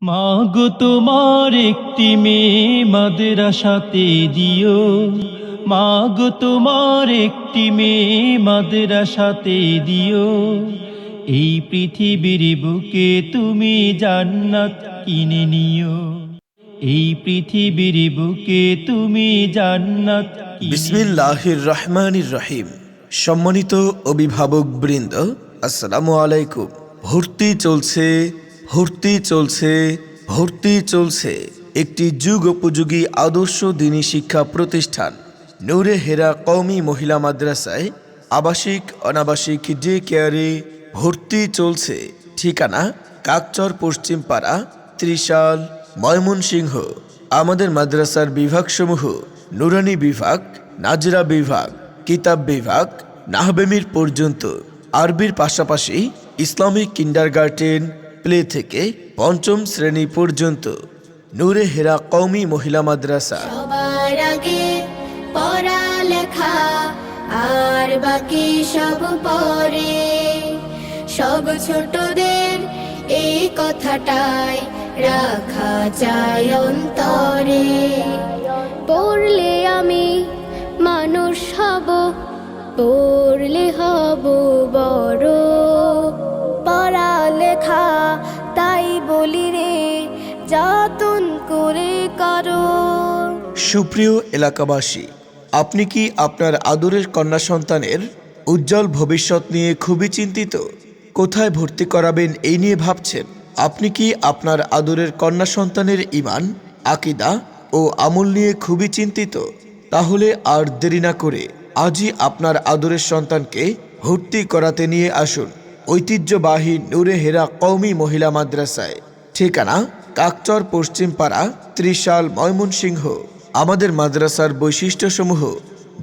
মাগো তোমার একটি মেয়ে মাদ্রাসাতে দিও, মাগো তোমার একটি মেয়ে মাদ্রাসাতে দিও। এই পৃথিবীর বুকে তুমি জান্নাত কিনে নিও, এই পৃথিবীর বুকে তুমি জান্নাত কিনে। বিসমিল্লাহির রহমানির রহিম। সম্মানিত অভিভাবক বৃন্দ, আসসালামু আলাইকুম। ভর্তি চলছে, ভর্তি চলছে, ভর্তি চলছে একটি যুগ উপযোগী আদর্শ দ্বীনী শিক্ষা প্রতিষ্ঠান নূরে হেরা কওমি মহিলা মাদ্রাসায় আবাসিক অনাবাসিক ডে কেয়ারে ভর্তি চলছে। ঠিকানা কাকচর পশ্চিম পাড়া, ত্রিশাল, ময়মনসিংহ। আমাদের মাদ্রাসার বিভাগসমূহ নুরানি বিভাগ, নাজরা বিভাগ, কিতাব বিভাগ, নাহবেমির পর্যন্ত। আরবির পাশাপাশি ইসলামিক কিন্ডারগার্টেন প্লে থেকে পঞ্চম শ্রেণী পর্যন্ত। নূরে হেরা কওমি মহিলা মাদ্রাসা। সবার আগে পড়ালেখা আর বাকি সব পরে। সব ছোটদের এই কথাটাই রাখা চাই অন্তরে। পড়লে আমি মানুষ হব, পড়লে হব বড়। পড়ালেখা তাই বলি রে, যতন করে করো। সুপ্রিয় এলাকাবাসী, আপনি কি আপনার আদরের কন্যা সন্তানের উজ্জ্বল ভবিষ্যৎ নিয়ে খুবই চিন্তিত? কোথায় ভর্তি করাবেন এই নিয়ে ভাবছেন? আপনি কি আপনার আদরের কন্যা সন্তানের ঈমান, আকীদা ও আমল নিয়ে খুবই চিন্তিত? তাহলে আর দেরি না করে আজই আপনার আদরের সন্তানকে ভর্তি করাতে নিয়ে আসুন ঐতিহ্যবাহী নূরে হেরা কওমি মহিলা মাদ্রাসায়। ঠিকানা কাকচর পশ্চিম পাড়া, ত্রিশাল, ময়মনসিংহ। আমাদের মাদ্রাসার বৈশিষ্ট্যসমূহ: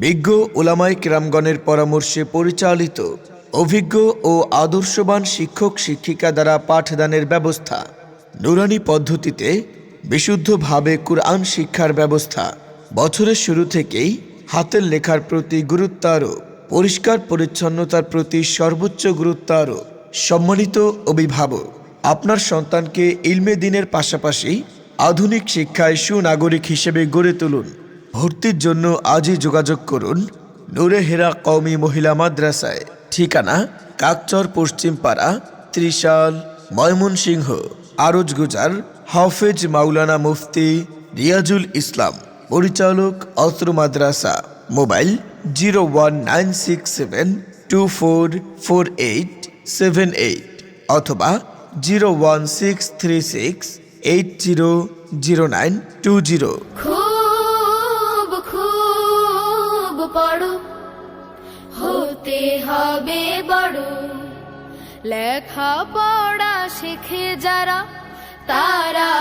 বিজ্ঞ উলামায়ে কেরামগণের পরামর্শে পরিচালিত, অভিজ্ঞ ও আদর্শবান শিক্ষক শিক্ষিকা দ্বারা পাঠদানের ব্যবস্থা, নুরানি পদ্ধতিতে বিশুদ্ধভাবে কুরআন শিক্ষার ব্যবস্থা, বছরের শুরু থেকেই হাতের লেখার প্রতি গুরুত্ব আরোপ, পরিষ্কার পরিচ্ছন্নতার প্রতি সর্বোচ্চ গুরুত্ব আরোপ। সম্মানিত অভিভাবক, আপনার সন্তানকে ইলমে দ্বীনের পাশাপাশি আধুনিক শিক্ষায় সুনাগরিক হিসেবে গড়ে তুলুন। ভর্তির জন্য আজই যোগাযোগ করুন নূরে হেরা কওমি মহিলা মাদ্রাসায়। ঠিকানা কাকচর পশ্চিম পাড়া, ত্রিশাল, ময়মনসিংহ। আরজ গুজার হাফেজ মাওলানা মুফতি রিয়াজুল ইসলাম, পরিচালক অত্র মাদ্রাসা। মোবাইল 01967244878 অথবা 01636800920। খুব খুব পড়ো, হতে হবে বড়। লেখা পড়া শিখে যারা, তারা